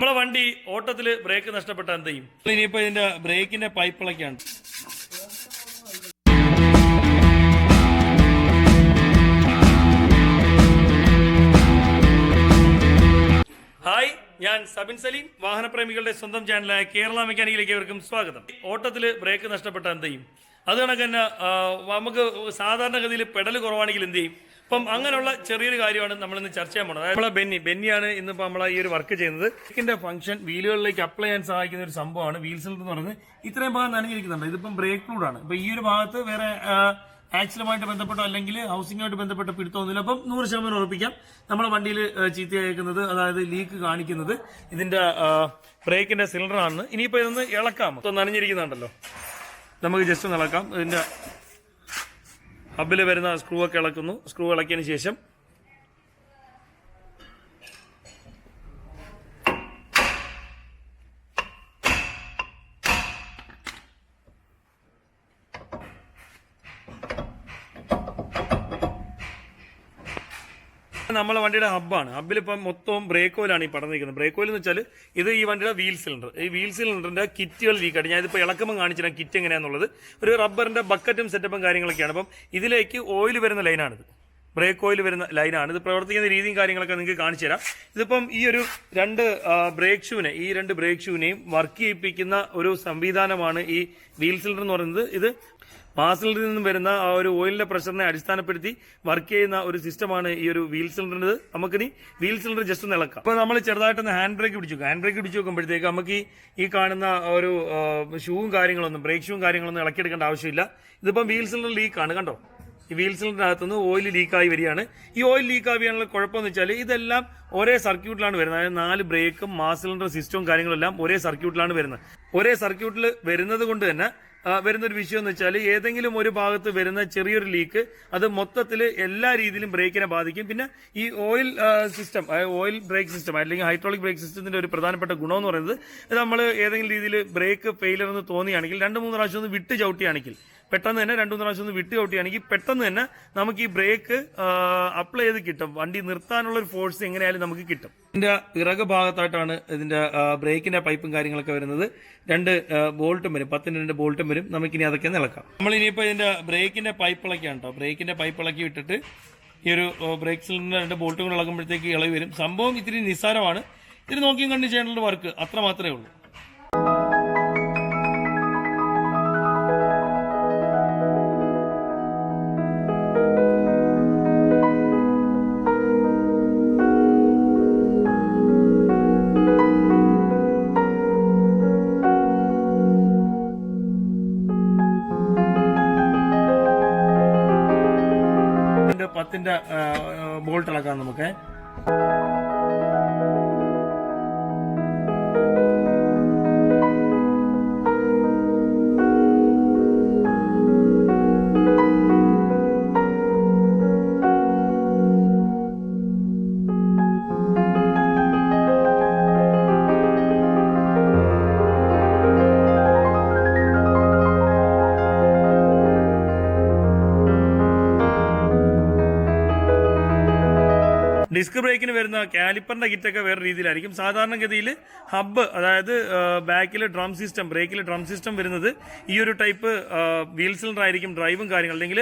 നമ്മളെ വണ്ടി ഓട്ടത്തിൽ ബ്രേക്ക് നഷ്ടപ്പെട്ട എന്ത് ചെയ്യും? ഇനിയിപ്പോ ഇതിന്റെ ബ്രേക്കിന്റെ പൈപ്പിളൊക്കെയാണ്. ഹായ്, ഞാൻ സബിൻ സലീം. വാഹനപ്രേമികളുടെ സ്വന്തം ചാനലായ കേരള മെക്കാനിക്കിലേക്ക് അവർക്കും സ്വാഗതം. ഓട്ടത്തിൽ ബ്രേക്ക് നഷ്ടപ്പെട്ട എന്ത് ചെയ്യും? അത് കണക്ക് തന്നെ നമുക്ക് സാധാരണഗതിയിൽ പെഡൽ കുറവാണെങ്കിൽ എന്ത് ചെയ്യും? അപ്പം അങ്ങനെയുള്ള ചെറിയൊരു കാര്യമാണ് നമ്മളിന്ന് ചർച്ച ചെയ്യാൻ പോകുന്നത്. നമ്മളെ ബെന്നിയാണ് ഇന്നിപ്പോൾ നമ്മളെ ഈ ഒരു വർക്ക് ചെയ്യുന്നത്. ബ്രേക്കിന്റെ ഫംഗ്ഷൻ വീലുകളിലേക്ക് അപ്ലൈ ചെയ്യാൻ സഹായിക്കുന്ന ഒരു സംഭവമാണ് വീൽ സിലിണ്ടർ എന്ന് പറയുന്നത്. ഇത്രയും ഭാഗം നനഞ്ഞിരിക്കുന്നുണ്ട്. ഇതിപ്പം ബ്രേക്ക് ഫ്ലൂഡാണ്. ഇപ്പൊ ഈ ഒരു ഭാഗത്ത് വേറെ ആക്സിലുമായിട്ട് ബന്ധപ്പെട്ടോ അല്ലെങ്കിൽ ഹൗസിംഗുമായിട്ട് ബന്ധപ്പെട്ട പിടുത്തമൊന്നുമില്ല. അപ്പം 100% ഉറപ്പിക്കാം നമ്മുടെ വണ്ടിയിൽ ചീത്തയായിരിക്കുന്നത്, അതായത് ലീക്ക് കാണിക്കുന്നത് ഇതിന്റെ ബ്രേക്കിന്റെ സിലിണ്ടർ ആണ്. ഇനിയിപ്പോ ഇതൊന്ന് ഇളക്കാം. നനഞ്ഞിരിക്കുന്നുണ്ടല്ലോ, നമുക്ക് ജസ്റ്റ് ഒന്ന് ഇളക്കാം. ഇതിന്റെ ഹബിൽ വരുന്ന സ്ക്രൂ ഒക്കെ ഇളക്കുന്നു. സ്ക്രൂ ഇളക്കിയതിന് ശേഷം നമ്മളെ വണ്ടിയുടെ ഹബ്ബാണ്. ഹബ്ബിൽ ഇപ്പം മൊത്തവും ബ്രേക്ക് ഓയിലാണ് ഈ പടർന്നിരിക്കുന്നത്. ബ്രേക്ക് ഓയിൽ എന്ന് വെച്ചാൽ ഇത് ഈ വണ്ടിയുടെ വീൽ സിലിണ്ടർ. ഈ വീൽ സിലിണ്ടറിന്റെ കിറ്റുകൾ ലീക്കായിട്ട് ഞാൻ ഇതിപ്പോൾ ഇളക്കുമ്പോൾ കാണിച്ചില്ല കിറ്റ് എങ്ങനെയാണെന്നുള്ളത്. ഒരു റബ്ബറിന്റെ ബക്കറ്റും സെറ്റപ്പും കാര്യങ്ങളൊക്കെയാണ്. അപ്പം ഇതിലേക്ക് ഓയിൽ വരുന്ന ലൈനാണിത്. ബ്രേക്ക് ഓയിൽ വരുന്ന ലൈനാണ്. ഇത് പ്രവർത്തിക്കുന്ന രീതിയും കാര്യങ്ങളൊക്കെ നിങ്ങൾക്ക് കാണിച്ചു തരാം. ഇതിപ്പം ഈ ഒരു രണ്ട് ബ്രേക്ക് ഷൂവിനെയും വർക്ക് ചെയ്യിപ്പിക്കുന്ന ഒരു സംവിധാനമാണ് ഈ വീൽ സിലിണ്ടർ എന്ന് പറയുന്നത്. ഇത് മാസിലിൽ നിന്നും വരുന്ന ആ ഒരു ഓയിലിന്റെ പ്രഷറിനെ അടിസ്ഥാനപ്പെടുത്തി വർക്ക് ചെയ്യുന്ന ഒരു സിസ്റ്റമാണ് ഈ ഒരു വീൽ സിലിണ്ടറിന്. നമുക്കിനി വീൽ സിലിണ്ടർ ജസ്റ്റ് ഒന്ന് ഇളക്കാം. അപ്പോൾ നമ്മൾ ചെറുതായിട്ടൊന്ന് ഹാൻഡ് ബ്രേക്ക് പിടിച്ചു നോക്കുമ്പോഴത്തേക്ക് നമുക്ക് ഈ കാണുന്ന ഒരു ഷൂവും കാര്യങ്ങളൊന്നും ബ്രേക്ക് ഷൂവും കാര്യങ്ങളൊന്നും ഇളക്കിയെടുക്കേണ്ട ആവശ്യമില്ല. ഇതിപ്പം വീൽ സിലിണ്ടർ ലീക്കാണ്, കണ്ടോ? ഈ വീൽ സിലിണ്ടറിനകത്തുനിന്ന് ഓയിൽ ലീക്കായി വരികയാണ്. ഈ ഓയിൽ ലീക്കാവിയാനുള്ള കുഴപ്പമെന്ന് വെച്ചാൽ ഇതെല്ലാം ഒരേ സർക്യൂട്ടിലാണ് വരുന്നത്. അതായത് 4 ബ്രേക്കും മാസ് സിലിണ്ടർ സിസ്റ്റവും കാര്യങ്ങളെല്ലാം ഒരേ സർക്യൂട്ടിലാണ് വരുന്നത്. ഒരേ സർക്യൂട്ടിൽ വരുന്നത് കൊണ്ട് തന്നെ വരുന്നൊരു വിഷയം എന്ന് വെച്ചാൽ ഏതെങ്കിലും ഒരു ഭാഗത്ത് വരുന്ന ചെറിയൊരു ലീക്ക് അത് മൊത്തത്തിൽ എല്ലാ രീതിയിലും ബ്രേക്കിനെ ബാധിക്കും. പിന്നെ ഈ oil system, oil brake system അല്ലെങ്കിൽ ഹൈഡ്രോളിക് ബ്രേക്ക് സിസ്റ്റത്തിന്റെ ഒരു പ്രധാനപ്പെട്ട ഗുണമെന്ന് പറയുന്നത് ഇത് നമ്മൾ ഏതെങ്കിലും രീതിയിൽ ബ്രേക്ക് ഫെയിലർ എന്ന് തോന്നിയാണെങ്കിൽ 2-3 പ്രാവശ്യം ഒന്ന് വിട്ട് ചവിട്ടിയാണെങ്കിൽ പെട്ടെന്ന് തന്നെ 2-3 പ്രാവശ്യം ഒന്ന് വിട്ട് ചവിട്ടിയാണെങ്കിൽ പെട്ടെന്ന് തന്നെ നമുക്ക് ഈ ബ്രേക്ക് അപ്ലൈ ചെയ്ത് കിട്ടും. വണ്ടി നിർത്താനുള്ള ഒരു ഫോഴ്സ് എങ്ങനെയായാലും നമുക്ക് കിട്ടും. ഇതിന്റെ പിറകു ഭാഗത്തായിട്ടാണ് ഇതിന്റെ ബ്രേക്കിന്റെ പൈപ്പും കാര്യങ്ങളൊക്കെ വരുന്നത്. 2 ബോൾട്ടും വരും, 10-ന്റെ 2 ബോൾട്ടും വരും. നമുക്കിനി അതൊക്കെ ഇളക്കാം. നമ്മളിനിയിപ്പോൾ ഇതിന്റെ ബ്രേക്കിന്റെ പൈപ്പിളക്കാണ് കേട്ടോ. ബ്രേക്കിന്റെ പൈപ്പിളക്കി വിട്ടിട്ട് ഈ ഒരു ബ്രേക്ക് സിലിണ്ടറിന്റെ 2 ബോൾട്ടും കൂടെ ഇളകുമ്പോഴത്തേക്ക് ഇളവ് വരും. സംഭവം ഇത്തിരി നിസ്സാരമാണ്. ഇത് നോക്കിയും കണ്ടു ചെയ്യേണ്ട വർക്ക് അത്ര മാത്രമേ ഉള്ളൂ. ത്തിന്റെ ബോൾട്ട് ഇളക്കാം നമുക്ക്. ഡിസ്ക് ബ്രേക്കിന് വരുന്ന കാലിപ്പറിന്റെ കിറ്റൊക്കെ വേറെ രീതിയിലായിരിക്കും. സാധാരണഗതിയിൽ ഹബ്ബ്, അതായത് ബാക്കിൽ ഡ്രം സിസ്റ്റം, ബ്രേക്കിൽ ഡ്രം സിസ്റ്റം വരുന്നത് ഈ ഒരു ടൈപ്പ് വീൽ സിലിണ്ടർ ആയിരിക്കും. ഡ്രൈവും കാര്യങ്ങൾ അല്ലെങ്കിൽ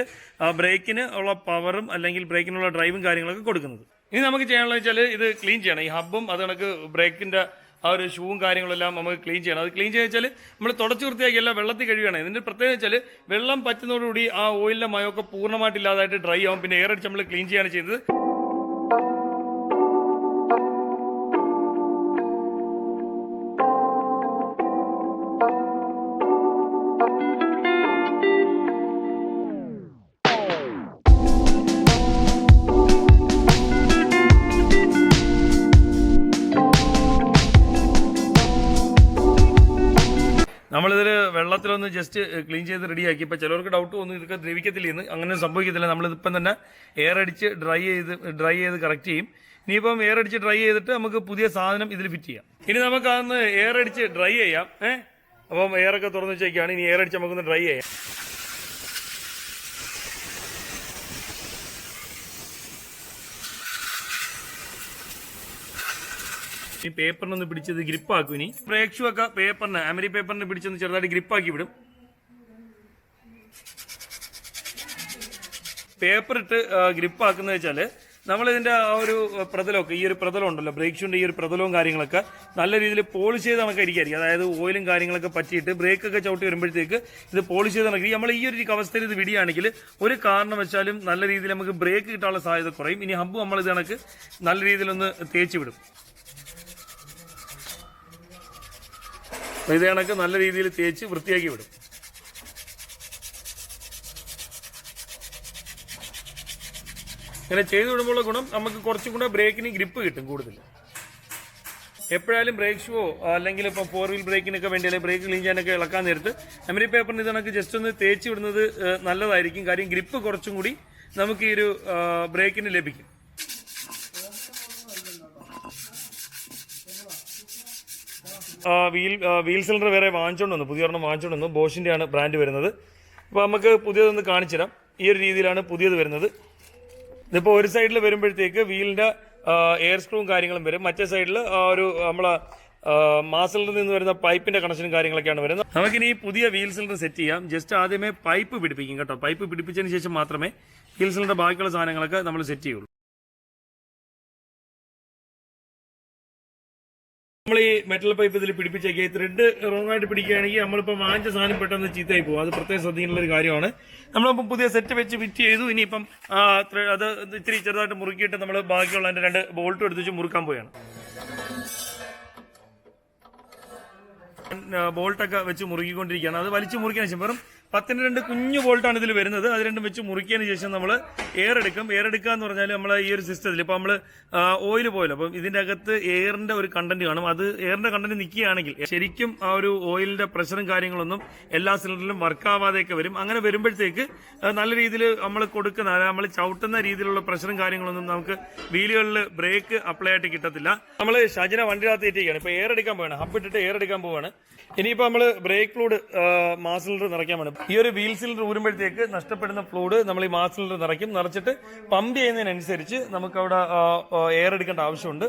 ബ്രേക്കിന് ഉള്ള പവറും അല്ലെങ്കിൽ ബ്രേക്കിനുള്ള ഡ്രൈവും കാര്യങ്ങളൊക്കെ കൊടുക്കുന്നത്. ഇനി നമുക്ക് ചെയ്യാനുള്ള വെച്ചാൽ ഇത് ക്ലീൻ ചെയ്യണം. ഈ ഹബ്ബും അത് കണക്ക് ബ്രേക്കിന്റെ ആ ഒരു ഷൂവും കാര്യങ്ങളെല്ലാം നമുക്ക് ക്ലീൻ ചെയ്യണം. അത് ക്ലീൻ ചെയ്ത് വെച്ചാൽ നമ്മൾ തുടച്ചു വൃത്തിയാക്കിയല്ല വെള്ളത്തിൽ കഴുകണം. ഇതിന്റെ പ്രത്യേകത വെച്ചാൽ വെള്ളം പറ്റുന്നതോടുകൂടി ആ ഓയിലിന്റെ മയമൊക്കെ പൂർണ്ണമായിട്ട് ഇല്ലാതായിട്ട് ഡ്രൈ ആവും. പിന്നെ എയർ അടിച്ച് നമ്മൾ ക്ലീൻ ചെയ്യാണ് ചെയ്തത്. നമ്മളിതിൽ വെള്ളത്തിലൊന്ന് ജസ്റ്റ് ക്ലീൻ ചെയ്ത് റെഡിയാക്കി. ഇപ്പോൾ ചിലവർക്ക് ഡൗട്ട് തോന്നുന്നു ഇതൊക്കെ ദ്രവിക്കത്തില്ലെന്ന്. അങ്ങനെ സംഭവിക്കത്തില്ല. നമ്മളിതിപ്പം തന്നെ എയർ അടിച്ച് ഡ്രൈ ചെയ്ത് കറക്റ്റ് ചെയ്യും. ഇനിയിപ്പം എയർ അടിച്ച് ഡ്രൈ ചെയ്തിട്ട് നമുക്ക് പുതിയ സാധനം ഇതിൽ ഫിറ്റ് ചെയ്യാം. ഇനി നമുക്ക് അതൊന്ന് എയർ അടിച്ച് ഡ്രൈ ചെയ്യാം. അപ്പം എയറൊക്കെ തുറന്ന് വെച്ചേക്കാണ്. ഇനി എയർ അടിച്ച് നമുക്കൊന്ന് ഡ്രൈ ചെയ്യാം. ഈ പേപ്പറിനൊന്ന് പിടിച്ചത് ഗ്രിപ്പാക്കും. ഇനി ബ്രേക്ക് ഷൂ ഒക്കെ പേപ്പറിന് അമരി പേപ്പറിന് പിടിച്ചൊന്ന് ചെറുതായിട്ട് ഗ്രിപ്പാക്കി വിടും. പേപ്പർ ഇട്ട് ഗ്രിപ്പാക്കുന്ന വെച്ചാൽ നമ്മളിതിന്റെ ആ ഒരു പ്രതലമൊക്കെ ഈ ഒരു പ്രതലം ഉണ്ടല്ലോ, ബ്രേക്ക് ഷൂന്റെ ഈ ഒരു പ്രതലവും കാര്യങ്ങളൊക്കെ നല്ല രീതിയിൽ പോളിഷ് ചെയ്ത് കണക്ക് ഇരിക്കും. അതായത് ഓയിലും കാര്യങ്ങളൊക്കെ പറ്റിയിട്ട് ബ്രേക്കൊക്കെ ചവിട്ടി വരുമ്പോഴത്തേക്ക് ഇത് പോളിഷ് ചെയ്ത് കണക്ക് നമ്മൾ ഈ ഒരു അവസ്ഥയിൽ ഇത് വിടുകയാണെങ്കിൽ ഒരു കാരണവശാലും നല്ല രീതിയിൽ നമുക്ക് ബ്രേക്ക് കിട്ടാനുള്ള സാധ്യത കുറയും. ഇനി ഹബ്ബ് നമ്മൾ ഇത് കണക്ക് നല്ല രീതിയിലൊന്ന് തേച്ച് വിടും. ഇത് കണക്ക് നല്ല രീതിയിൽ തേച്ച് വൃത്തിയാക്കി വിടും. ഇങ്ങനെ ചെയ്തു വിടുമ്പോഴുള്ള ഗുണം നമുക്ക് കുറച്ചും കൂടെ ബ്രേക്കിന് ഗ്രിപ്പ് കിട്ടും കൂടുതൽ. എപ്പോഴായാലും ബ്രേക്ക് ഷൂവോ അല്ലെങ്കിൽ ഇപ്പം 4 വീൽ ബ്രേക്കിനൊക്കെ വേണ്ടി അല്ലെങ്കിൽ ബ്രേക്ക് ക്ലീൻ ചെയ്യാനൊക്കെ ഇളക്കാൻ നേരത്ത് എമരി പേപ്പറിന് ഇത് കണക്ക് ജസ്റ്റ് ഒന്ന് തേച്ച് വിടുന്നത് നല്ലതായിരിക്കും. കാര്യം ഗ്രിപ്പ് കുറച്ചും കൂടി നമുക്ക് ഈ ഒരു ബ്രേക്കിന് ലഭിക്കും. വീൽ സിലിണ്ടർ വേറെ വാങ്ങിച്ചോണ്ട് വന്നു, പുതിയൊരെണ്ണം വാങ്ങിച്ചോണ്ട് വന്നു. ബോഷിന്റെ ആണ് ബ്രാൻഡ് വരുന്നത്. അപ്പോൾ നമുക്ക് പുതിയതൊന്ന് കാണിച്ചു തരാം. ഈ ഒരു രീതിയിലാണ് പുതിയത് വരുന്നത്. ഇതിപ്പോൾ ഒരു സൈഡിൽ വരുമ്പോഴത്തേക്ക് വീലിന്റെ എയർ സ്ക്രൂവും കാര്യങ്ങളും വരും, മറ്റേ സൈഡിൽ ഒരു നമ്മളെ മാസലിൽ നിന്ന് വരുന്ന പൈപ്പിന്റെ കണക്ഷനും കാര്യങ്ങളൊക്കെയാണ് വരുന്നത്. നമുക്കിനി ഈ പുതിയ വീൽ സിലിണ്ടർ സെറ്റ് ചെയ്യാം. ജസ്റ്റ് ആദ്യമേ പൈപ്പ് പിടിപ്പിക്കും കേട്ടോ. പൈപ്പ് പിടിപ്പിച്ചതിന് ശേഷം മാത്രമേ വീൽ സിലിണ്ടർ ബാക്കിയുള്ള സാധനങ്ങളൊക്കെ നമ്മൾ സെറ്റ് ചെയ്യുള്ളൂ. നമ്മൾ ഈ മെറ്റൽ പൈപ്പ് ഇതിൽ പിടിപ്പിച്ചേക്കുക ത്രെഡ് റോങ് ആയിട്ട് പിടിക്കുകയാണെങ്കിൽ നമ്മളിപ്പോൾ വാങ്ങിച്ച സാധനം പെട്ടെന്ന് ചീത്തയായി പോകും. അത് പ്രത്യേകം ശ്രദ്ധിക്കേണ്ട ഒരു കാര്യമാണ്. നമ്മളിപ്പം പുതിയ സെറ്റ് വെച്ച് ഫിറ്റ് ചെയ്തു. ഇനിയിപ്പം അത് ഇത്തിരി ചെറുതായിട്ട് മുറുക്കിയിട്ട് നമ്മൾ ബാക്കിയുള്ള അതിന്റെ 2 ബോൾട്ടും എടുത്ത് വെച്ച് മുറുക്കാൻ പോവുകയാണ്. ബോൾട്ടൊക്കെ വെച്ച് മുറുക്കിക്കൊണ്ടിരിക്കുകയാണ്. അത് വലിച്ചു മുറിക്കാൻ ശേഷം വെറും 10ന് 2 കുഞ്ഞു ബോൾട്ടാണ് ഇതിൽ വരുന്നത്. അത് രണ്ടും വെച്ച് മുറിക്കിയതിന് ശേഷം നമ്മൾ എയർ എടുക്കും. എയർ എടുക്കുക എന്ന് പറഞ്ഞാൽ നമ്മൾ ഈ ഒരു സിസ്റ്റത്തിൽ ഇപ്പോൾ നമ്മൾ ഓയിൽ പോയല്ലോ, അപ്പം ഇതിന്റെ അകത്ത് എയറിന്റെ ഒരു കണ്ടന്റ് കാണും. അത് എയറിന്റെ കണ്ടന്റ് നിൽക്കുകയാണെങ്കിൽ ശരിക്കും ആ ഒരു ഓയിലിന്റെ പ്രഷറും കാര്യങ്ങളൊന്നും എല്ലാ സിലിണ്ടറിലും വർക്ക് ആവാതെയൊക്കെ വരും. അങ്ങനെ വരുമ്പോഴത്തേക്ക് നല്ല രീതിയിൽ നമ്മൾ കൊടുക്കുന്ന നമ്മൾ ചവിട്ടുന്ന രീതിയിലുള്ള പ്രഷറും കാര്യങ്ങളൊന്നും നമുക്ക് വീലുകളിൽ ബ്രേക്ക് അപ്ലൈ ആയിട്ട് കിട്ടത്തില്ല. നമ്മൾ ഷജിന വണ്ടിനകത്ത് ഏറ്റിരിക്കുകയാണ്. ഇപ്പോൾ എയർ എടുക്കാൻ പോവാണ്, ഹബ് ഇട്ടിട്ട് എയർ എടുക്കാൻ പോവാണ്. ഇനിയിപ്പോൾ നമ്മൾ ബ്രേക്ക് ഫ്ലൂയിഡ് മാസ് സിലിണ്ടർ നിറയ്ക്കാൻ വേണം. ഈ ഒരു വീൽ സിലിണ്ടർ ഊരുമ്പോഴത്തേക്ക് നഷ്ടപ്പെടുന്ന ഫ്ലൂയിഡ് നമ്മൾ ഈ മാസ് സിലിണ്ടർ നിറയ്ക്കും. നിറച്ചിട്ട് പമ്പ് ചെയ്യുന്നതിനനുസരിച്ച് നമുക്ക് അവിടെ എയർ എടുക്കേണ്ട ആവശ്യമുണ്ട്.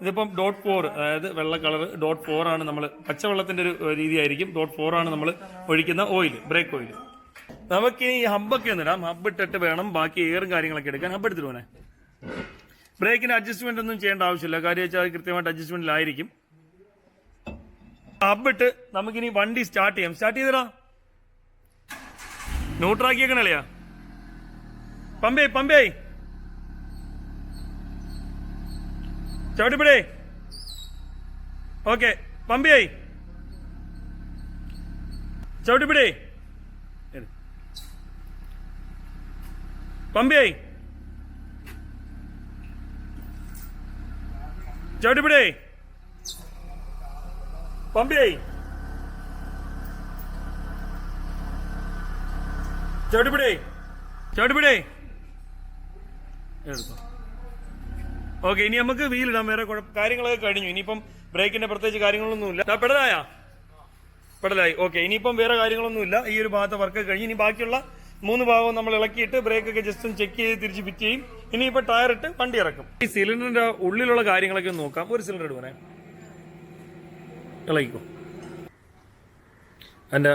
ഇതിപ്പം .4 അതായത് വെള്ള കളർ .4 ആണ്. നമ്മൾ പച്ചവെള്ളത്തിന്റെ ഒരു രീതിയായിരിക്കും. .4 ആണ് നമ്മൾ ഒഴിക്കുന്ന ഓയിൽ, ബ്രേക്ക് ഓയിൽ. നമുക്കിനി ഈ ഹബ്ബൊക്കെ ഒന്നിടാം. ഹബ്ബ് ഇട്ടിട്ട് വേണം ബാക്കി എയറും കാര്യങ്ങളൊക്കെ എടുക്കാൻ. ഹബ്ബ് എടുത്തിട്ട് പോനെ. ബ്രേക്കിന് അഡ്ജസ്റ്റ്മെന്റ് ഒന്നും ചെയ്യേണ്ട ആവശ്യമില്ല. കാര്യം വെച്ചാൽ കൃത്യമായിട്ട് അഡ്ജസ്റ്റ്മെന്റിലായിരിക്കും. ഹബ്ബിട്ട് നമുക്കിനി വണ്ടി സ്റ്റാർട്ട് ചെയ്യാം. സ്റ്റാർട്ട് ചെയ്തടാ, ന്യൂട്രാക്കിയേക്കണല്ലയാ. പമ്പേ ചവിട്ടിപ്പിടേ. ഓക്കെ, പമ്പേ ചവിട്ടിപ്പിടേ. പമ്പേ ചവിട്ടിപ്പിടേ. പമ്പേ ചവിട്ടിപ്പിടേ. എടുത്തോ. ഓക്കെ, ഇനി നമുക്ക് വീലിടാം. വേറെ കാര്യങ്ങളൊക്കെ കഴിഞ്ഞു. ഇനിയിപ്പം ബ്രേക്കിന്റെ പ്രത്യേകിച്ച് കാര്യങ്ങളൊന്നുമില്ല. പെടലായി. ഓക്കെ, ഇനിയിപ്പം വേറെ കാര്യങ്ങളൊന്നുമില്ല. ഈ ഒരു ഭാഗത്തെ വർക്ക് കഴിഞ്ഞു. ഇനി ബാക്കിയുള്ള 3 ഭാഗവും നമ്മൾ ഇളക്കിയിട്ട് ബ്രേക്കൊക്കെ ജസ്റ്റ് ഒന്ന് ചെക്ക് ചെയ്ത് തിരിച്ച് ഫിറ്റ് ചെയ്യും. ഇനിയിപ്പോൾ ടയർ ഇട്ട് വണ്ടി ഇറക്കും. ഈ സിലിണ്ടറിന്റെ ഉള്ളിലുള്ള കാര്യങ്ങളൊക്കെ ഒന്ന് നോക്കാം. ഒരു സിലിണ്ടർ ഇടുവനെ ഇളക്കിക്കോ. അതിൻ്റെ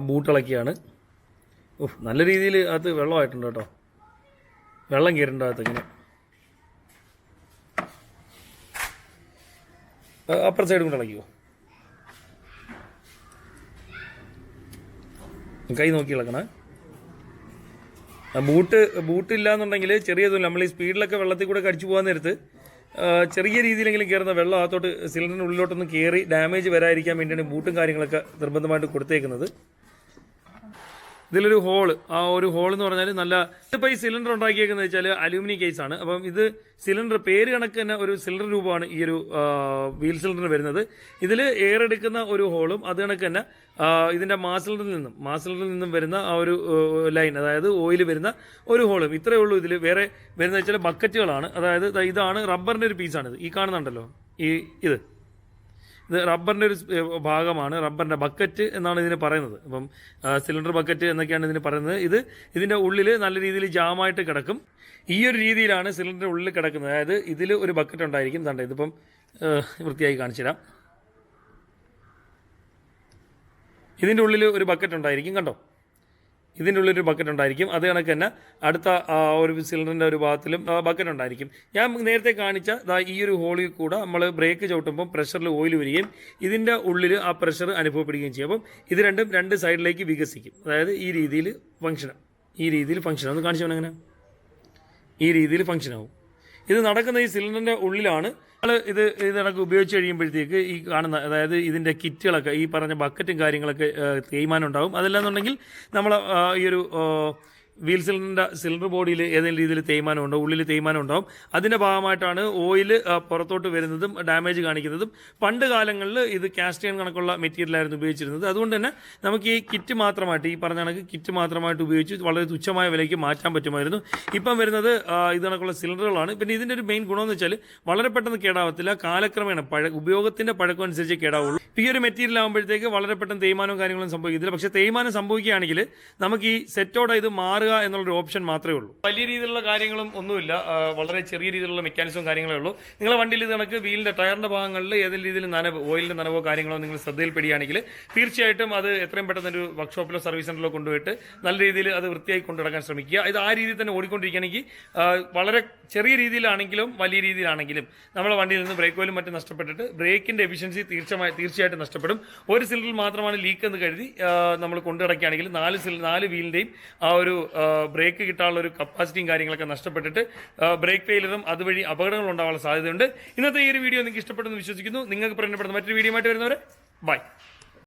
ബൂട്ട് ഇളക്കിയാണ്. നല്ല രീതിയിൽ അത് വെള്ളമായിട്ടുണ്ട് കേട്ടോ. വെള്ളം കയറേണ്ട അകത്ത് ഇങ്ങനെ. അപ്പുറ സൈഡ് കൊണ്ട് ഇളക്കിക്കോ. കൈ നോക്കി ഇളക്കണേ. ബൂട്ട് ഇല്ല എന്നുണ്ടെങ്കിൽ ചെറിയതുമില്ല. നമ്മൾ ഈ സ്പീഡിലൊക്കെ വെള്ളത്തിൽ കൂടെ കടിച്ചു പോകാൻ നേരത്ത് ചെറിയ രീതിയിലെങ്കിലും കയറുന്ന വെള്ളം അകത്തോട്ട് സിലിണ്ടറിന് ഉള്ളിലോട്ടൊന്ന് കയറി ഡാമേജ് വരാതിരിക്കാൻ വേണ്ടിയാണ് ബൂട്ടും കാര്യങ്ങളൊക്കെ നിർബന്ധമായിട്ട് കൊടുത്തേക്കുന്നത്. ഇതിലൊരു ഹോള്, ആ ഒരു ഹോൾ എന്ന് പറഞ്ഞാൽ നല്ല ഇതിപ്പോൾ ഈ സിലിണ്ടർ ഉണ്ടാക്കിയേക്കുന്നത് വെച്ചാൽ അലൂമിനിയം കേസാണ്. അപ്പം ഇത് സിലിണ്ടർ പേര് കണക്ക് തന്നെ ഒരു സിലിണ്ടർ രൂപമാണ് ഈ ഒരു വീൽ സിലിണ്ടർ വരുന്നത്. ഇതിൽ എയർ എടുക്കുന്ന ഒരു ഹോളും അത് കണക്ക് തന്നെ ഇതിന്റെ മാസിലിണ്ടറിൽ നിന്നും വരുന്ന ആ ഒരു ലൈൻ, അതായത് ഓയിൽ വരുന്ന ഒരു ഹോളും. ഇത്രയേ ഉള്ളൂ. ഇതിൽ വേറെ വരുന്ന വെച്ചാൽ ബക്കറ്റുകളാണ്. അതായത് ഇതാണ് റബ്ബറിന്റെ ഒരു പീസാണിത്. ഈ കാണുന്നുണ്ടല്ലോ, ഇത് റബ്ബറിന്റെ ഒരു ഭാഗമാണ്. റബ്ബറിന്റെ ബക്കറ്റ് എന്നാണ് ഇതിന് പറയുന്നത്. അപ്പം സിലിണ്ടർ ബക്കറ്റ് എന്നൊക്കെയാണ് ഇതിന് പറയുന്നത്. ഇതിന്റെ ഉള്ളിൽ നല്ല രീതിയിൽ ജാമായിട്ട് കിടക്കും. ഈ ഒരു രീതിയിലാണ് സിലിണ്ടറിന്റെ ഉള്ളിൽ കിടക്കുന്നത്. അതായത് ഇതിൽ ഒരു ബക്കറ്റ് ഉണ്ടായിരിക്കും. ഇതിപ്പം വൃത്തിയായി കാണിച്ചു തരാം. ഇതിൻ്റെ ഉള്ളിൽ ഒരു ബക്കറ്റ് ഉണ്ടായിരിക്കും, കണ്ടോ, ഇതിൻ്റെ ഉള്ളിലൊരു ബക്കറ്റ് ഉണ്ടായിരിക്കും. അത് കണക്ക് തന്നെ അടുത്ത ഒരു സിലിണ്ടറിൻ്റെ ഒരു ഭാഗത്തിലും ബക്കറ്റ് ഉണ്ടായിരിക്കും. ഞാൻ നേരത്തെ കാണിച്ച ഈ ഒരു ഹോളിൽ കൂടെ നമ്മൾ ബ്രേക്ക് ചവിട്ടുമ്പോൾ പ്രഷറിൽ ഓയിൽ വരികയും ഇതിൻ്റെ ഉള്ളിൽ ആ പ്രഷർ അനുഭവപ്പെടുകയും ചെയ്യും. അപ്പം ഇത് രണ്ടും രണ്ട് സൈഡിലേക്ക് വികസിക്കും. അതായത് ഈ രീതിയിൽ ഫംഗ്ഷൻ ഒന്ന് കാണിച്ചു അങ്ങനെ ഈ രീതിയിൽ ഫംഗ്ഷനാവും. ഇത് നടക്കുന്ന ഈ സിലിണ്ടറിൻ്റെ ഉള്ളിലാണ്. നമ്മൾ ഇത് കണക്ക് ഉപയോഗിച്ച് കഴിയുമ്പോഴത്തേക്ക് ഈ കാണുന്ന, അതായത് ഇതിൻ്റെ കിറ്റുകളൊക്കെ, ഈ പറഞ്ഞ ബക്കറ്റും കാര്യങ്ങളൊക്കെ തേയ്മാനം ഉണ്ടാകും. അതല്ലാന്നുണ്ടെങ്കിൽ നമ്മൾ ഈ ഒരു വീൽ സിലിണ്ടർ ബോഡിയിൽ ഏതെങ്കിലും രീതിയിൽ തേയ്മാനം ഉണ്ടാവും, ഉള്ളിൽ തേയ്മാനം ഉണ്ടാവും. അതിൻ്റെ ഭാഗമായിട്ടാണ് ഓയിൽ പുറത്തോട്ട് വരുന്നതും ഡാമേജ് കാണിക്കുന്നതും. പണ്ട് കാലങ്ങളിൽ ഇത് കാസ്റ്റ് അയൺ കണക്കുള്ള മെറ്റീരിയലായിരുന്നു ഉപയോഗിച്ചിരുന്നത്. അതുകൊണ്ട് തന്നെ നമുക്ക് ഈ കിറ്റ് മാത്രമായിട്ട്, ഈ പറഞ്ഞ കണക്ക് കിറ്റ് മാത്രമായിട്ട് ഉപയോഗിച്ച് വളരെ തുച്ഛമായ വിലയ്ക്ക് മാറ്റാൻ പറ്റുമായിരുന്നു. ഇപ്പം വരുന്നത് ഇത് കണക്കുള്ള സിലിണ്ടറുകളാണ്. പിന്നെ ഇതിൻ്റെ ഒരു മെയിൻ ഗുണമെന്ന് വെച്ചാൽ വളരെ പെട്ടെന്ന് കേടാവത്തില്ല. കാലക്രമേണ ഉപയോഗത്തിൻ്റെ പഴക്കം അനുസരിച്ച് കേടാവുള്ളൂ. ഈ ഒരു മെറ്റീരിയൽ ആകുമ്പോഴത്തേക്ക് വളരെ പെട്ടെന്ന് തേയ്മാനവും കാര്യങ്ങളും സംഭവിക്കത്തില്ല. പക്ഷേ തേയ്മാനം സംഭവിക്കുകയാണെങ്കിൽ നമുക്ക് ഈ സെറ്റോടെ ഇത് മാറുക എന്നുള്ളൊരു ഓപ്ഷൻ മാത്രമേ ഉള്ളൂ. വലിയ രീതിയിലുള്ള കാര്യങ്ങളും ഒന്നുമില്ല, വളരെ ചെറിയ രീതിയിലുള്ള മെക്കാനിസവും കാര്യങ്ങളേ ഉള്ളൂ. നിങ്ങളുടെ വണ്ടിയിൽ ഇത് കണക്ക് വീലിൻ്റെ ടയറിൻ്റെ ഭാഗങ്ങളിൽ ഏതെങ്കിലും രീതിയിൽ ഓയിലിൻ്റെ നനവോ കാര്യങ്ങളോ നിങ്ങൾ ശ്രദ്ധയിൽപ്പെടുകയാണെങ്കിൽ തീർച്ചയായിട്ടും അത് എത്രയും പെട്ടെന്ന് ഒരു വർക്ക്ഷോപ്പിലോ സർവീസ് സെൻ്ററിലോ കൊണ്ടുപോയിട്ട് നല്ല രീതിയിൽ അത് വൃത്തിയായി കൊണ്ടുനടക്കാൻ ശ്രമിക്കുക. ഇത് ആ രീതിയിൽ തന്നെ ഓടിക്കൊണ്ടിരിക്കുകയാണെങ്കിൽ വളരെ ചെറിയ രീതിയിലാണെങ്കിലും വലിയ രീതിയിലാണെങ്കിലും നമ്മുടെ വണ്ടിയിൽ നിന്ന് ബ്രേക്ക് ഓയിലും മറ്റും നഷ്ടപ്പെട്ടിട്ട് ബ്രേക്കിൻ്റെ എഫിഷ്യൻസി തീർച്ചയായിട്ടും നഷ്ടപ്പെടും. ഒരു സിലിണ്ടറിൽ മാത്രമാണ് ലീക്ക് എന്ന് കരുതി നമ്മൾ കൊണ്ടുനടക്കുകയാണെങ്കിൽ 4 വീലിൻ്റെയും ആ ഒരു ബ്രേക്ക് കിട്ടാനുള്ള ഒരു കപ്പാസിറ്റിയും കാര്യങ്ങളൊക്കെ നഷ്ടപ്പെട്ടിട്ട് ബ്രേക്ക് ഫെയിലറും അതുവഴി അപകടങ്ങൾ ഉണ്ടാവാനുള്ള സാധ്യതയുണ്ട്. ഇന്നത്തെ ഈ ഒരു വീഡിയോ നിങ്ങൾക്ക് ഇഷ്ടപ്പെട്ടെന്ന് വിശ്വസിക്കുന്നു. നിങ്ങൾക്ക് പ്രയോജനപ്പെടുന്ന മറ്റൊരു വീഡിയോ ആയിട്ട് വരുന്നവരെ ബൈ.